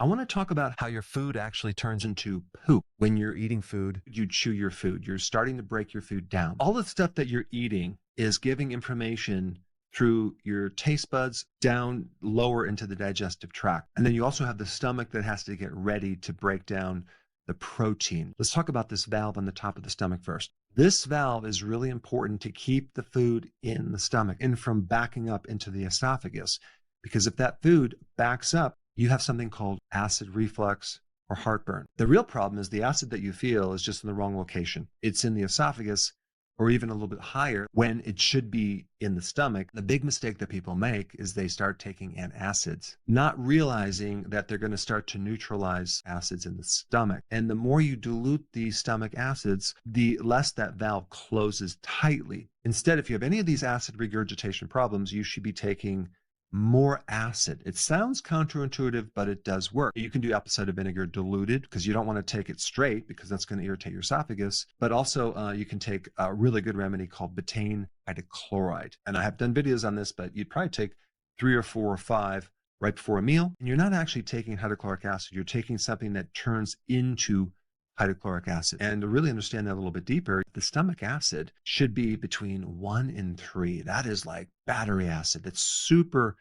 I want to talk about how your food actually turns into poop. When you're eating food, you chew your food. You're starting to break your food down. All the stuff that you're eating is giving information through your taste buds down lower into the digestive tract. And then you also have the stomach that has to get ready to break down the protein. Let's talk about this valve on the top of the stomach first. This valve is really important to keep the food in the stomach and from backing up into the esophagus. Because if that food backs up, you have something called acid reflux or heartburn. The real problem is the acid that you feel is just in the wrong location. It's in the esophagus or even a little bit higher when it should be in the stomach. The big mistake that people make is they start taking antacids, not realizing that they're going to start to neutralize acids in the stomach. And the more you dilute the stomach acids, the less that valve closes tightly. Instead, if you have any of these acid regurgitation problems, you should be taking more acid. It sounds counterintuitive, but it does work. You can do apple cider vinegar diluted because you don't want to take it straight because that's going to irritate your esophagus. But also you can take a really good remedy called betaine hydrochloride. And I have done videos on this, but you'd probably take 3 or 4 or 5 right before a meal. And you're not actually taking hydrochloric acid. You're taking something that turns into hydrochloric acid. And to really understand that a little bit deeper, the stomach acid should be between 1 and 3. That is like battery acid. That's super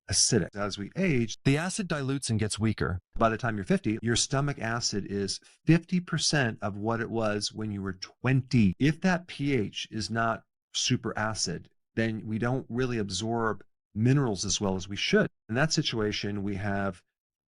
acidic. As we age, the acid dilutes and gets weaker. By the time you're 50, your stomach acid is 50% of what it was when you were 20. If that pH is not super acid, then we don't really absorb minerals as well as we should. In that situation, we have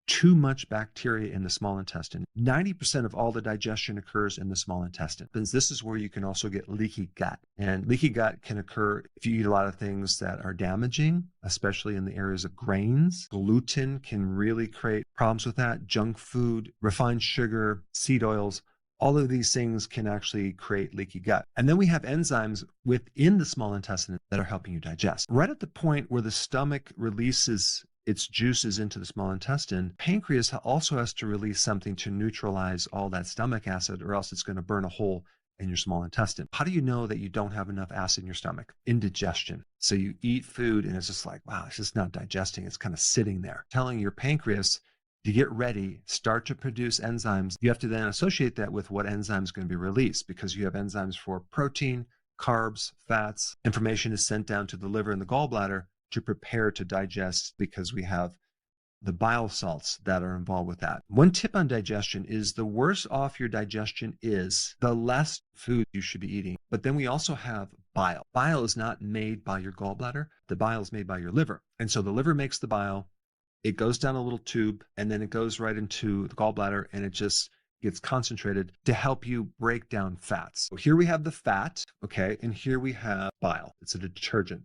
too much bacteria in the small intestine. 90% of all the digestion occurs in the small intestine. This is where you can also get leaky gut. And leaky gut can occur if you eat a lot of things that are damaging, especially in the areas of grains. Gluten can really create problems with that. Junk food, refined sugar, seed oils, all of these things can actually create leaky gut. And then we have enzymes within the small intestine that are helping you digest. Right at the point where the stomach releases its juices into the small intestine, pancreas also has to release something to neutralize all that stomach acid, or else it's going to burn a hole in your small intestine. How do you know that you don't have enough acid in your stomach? Indigestion. So you eat food and it's just like, wow, it's just not digesting. It's kind of sitting there, telling your pancreas to get ready, start to produce enzymes. You have to then associate that with what enzyme is going to be released, because you have enzymes for protein, carbs, fats. Information is sent down to the liver and the gallbladder to prepare to digest, because we have the bile salts that are involved with that. One tip on digestion is the worse off your digestion is, the less food you should be eating. But then we also have bile. Bile is not made by your gallbladder. The bile is made by your liver. And so the liver makes the bile. It goes down a little tube and then it goes right into the gallbladder and it just gets concentrated to help you break down fats. So here we have the fat, okay, and here we have bile. It's a detergent.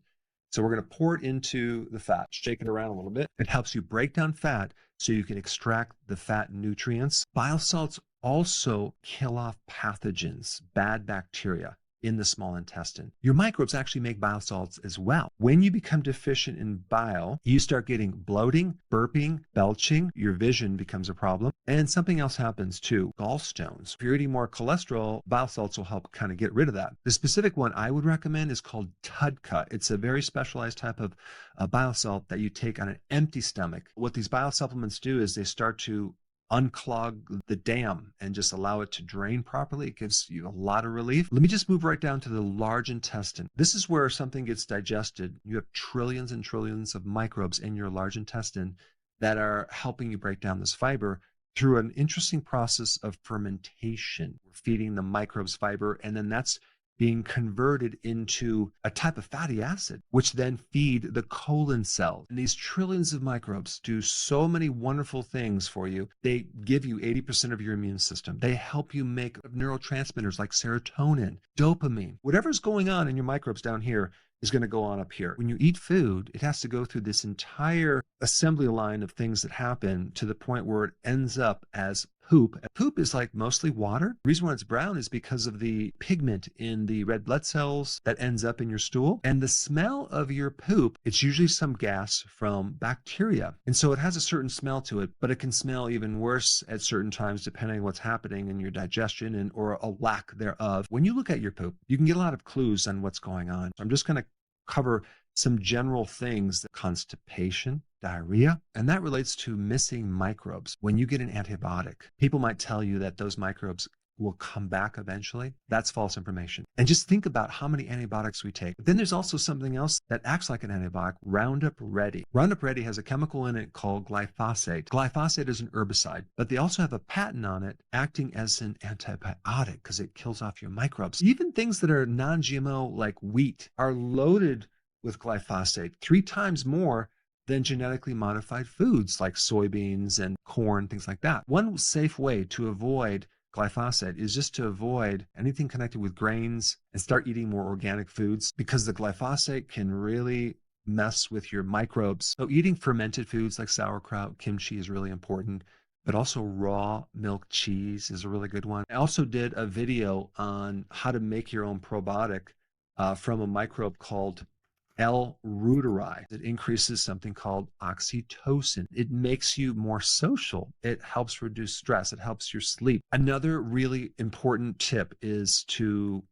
So we're going to pour it into the fat, shake it around a little bit. It helps you break down fat so you can extract the fat nutrients. Bile salts also kill off pathogens, bad bacteria in the small intestine. Your microbes actually make bile salts as well. When you become deficient in bile, you start getting bloating, burping, belching. Your vision becomes a problem. And something else happens too, gallstones. If you're eating more cholesterol, bile salts will help kind of get rid of that. The specific one I would recommend is called TUDCA. It's a very specialized type of bile salt that you take on an empty stomach. What these bile supplements do is they start to unclog the dam and just allow it to drain properly. It gives you a lot of relief. Let me just move right down to the large intestine. This is where something gets digested. You have trillions and trillions of microbes in your large intestine that are helping you break down this fiber through an interesting process of fermentation. We're feeding the microbes fiber, and then that's being converted into a type of fatty acid, which then feed the colon cells. And these trillions of microbes do so many wonderful things for you. They give you 80% of your immune system. They help you make neurotransmitters like serotonin, dopamine. Whatever's going on in your microbes down here is going to go on up here. When you eat food, it has to go through this entire assembly line of things that happen to the point where it ends up as poop. Poop is like mostly water. The reason why it's brown is because of the pigment in the red blood cells that ends up in your stool. And the smell of your poop, it's usually some gas from bacteria. And so it has a certain smell to it, but it can smell even worse at certain times depending on what's happening in your digestion or a lack thereof. When you look at your poop, you can get a lot of clues on what's going on. I'm just going to cover some general things: constipation, diarrhea, and that relates to missing microbes. When you get an antibiotic, people might tell you that those microbes will come back eventually. That's false information. And just think about how many antibiotics we take. But then there's also something else that acts like an antibiotic, Roundup Ready. Roundup Ready has a chemical in it called glyphosate. Glyphosate is an herbicide, but they also have a patent on it acting as an antibiotic because it kills off your microbes. Even things that are non-GMO like wheat are loaded with glyphosate 3 times more than genetically modified foods like soybeans and corn, things like that. One safe way to avoid glyphosate is just to avoid anything connected with grains and start eating more organic foods because the glyphosate can really mess with your microbes. So eating fermented foods like sauerkraut, kimchi is really important, but also raw milk cheese is a really good one. I also did a video on how to make your own probiotic from a microbe called L. reuteri. It increases something called oxytocin. It makes you more social. It helps reduce stress. It helps your sleep. Another really important tip is to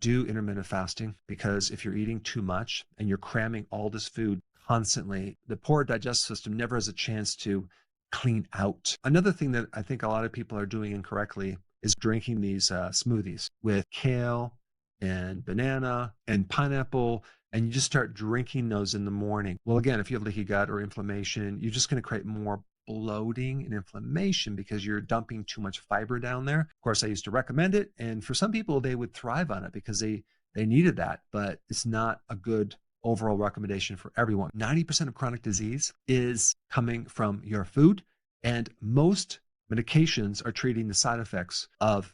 do intermittent fasting, because if you're eating too much and you're cramming all this food constantly, the poor digestive system never has a chance to clean out. Another thing that I think a lot of people are doing incorrectly is drinking these smoothies with kale and banana and pineapple, and you just start drinking those in the morning. Well, again, if you have leaky gut or inflammation, you're just going to create more bloating and inflammation because you're dumping too much fiber down there. Of course, I used to recommend it, and for some people, they would thrive on it because they needed that, but it's not a good overall recommendation for everyone. 90% of chronic disease is coming from your food, and most medications are treating the side effects of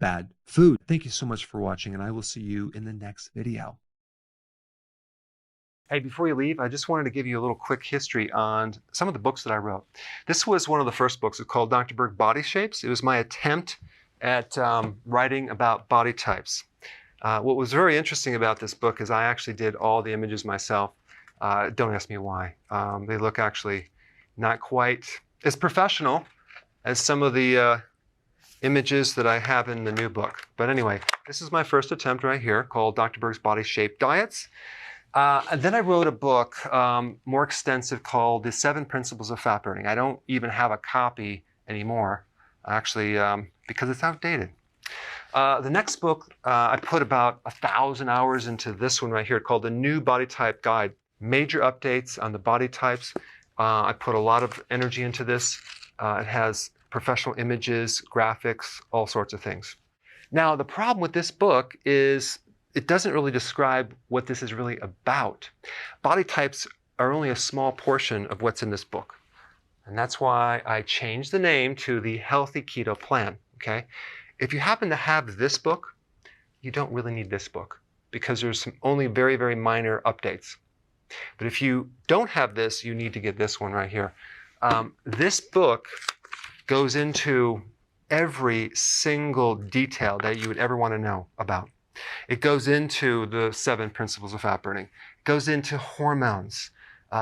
bad food. Thank you so much for watching, and I will see you in the next video. Hey, before you leave, I just wanted to give you a little quick history on some of the books that I wrote. This was one of the first books. It's called Dr. Berg Body Shapes. It was my attempt at writing about body types. What was very interesting about this book is I actually did all the images myself. Don't ask me why. They look actually not quite as professional as some of the images that I have in the new book. But anyway, this is my first attempt right here called Dr. Berg's Body Shape Diets. And then I wrote a book more extensive called The 7 Principles of Fat Burning. I don't even have a copy anymore, actually, because it's outdated. The next book, I put about 1,000 hours into this one right here called The New Body Type Guide. Major updates on the body types. I put a lot of energy into this. It has professional images, graphics, all sorts of things. Now, the problem with this book is it doesn't really describe what this is really about. Body types are only a small portion of what's in this book. And that's why I changed the name to the Healthy Keto Plan, okay? If you happen to have this book, you don't really need this book because there's only very, very minor updates. But if you don't have this, you need to get this one right here. This book goes into every single detail that you would ever want to know about. It goes into the 7 principles of fat burning. It goes into hormones,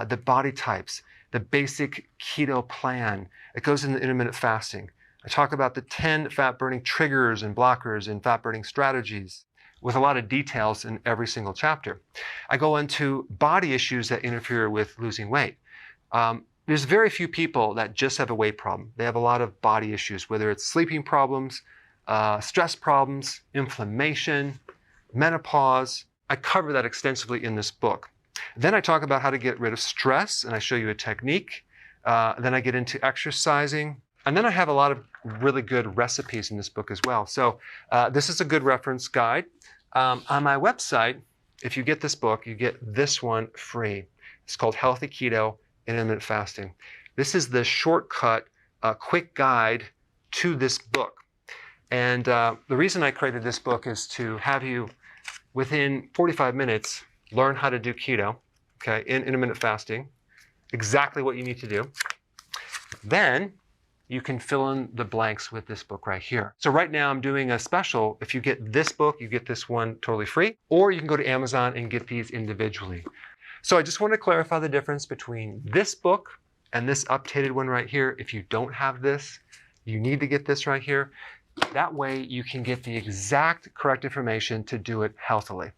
the body types, the basic keto plan. It goes into intermittent fasting. I talk about the 10 fat burning triggers and blockers and fat burning strategies with a lot of details in every single chapter. I go into body issues that interfere with losing weight. There's very few people that just have a weight problem. They have a lot of body issues, whether it's sleeping problems, stress problems, inflammation, menopause. I cover that extensively in this book. Then I talk about how to get rid of stress, and I show you a technique. Then I get into exercising. And then I have a lot of really good recipes in this book as well. So this is a good reference guide. On my website, if you get this book, you get this one free. It's called Healthy Keto and Intermittent Fasting. This is the shortcut, quick guide to this book. And the reason I created this book is to have you, within 45 minutes, learn how to do keto, okay, in intermittent fasting, exactly what you need to do. Then you can fill in the blanks with this book right here. So right now I'm doing a special. If you get this book, you get this one totally free, or you can go to Amazon and get these individually. So I just want to clarify the difference between this book and this updated one right here. If you don't have this, you need to get this right here. That way you can get the exact correct information to do it healthily.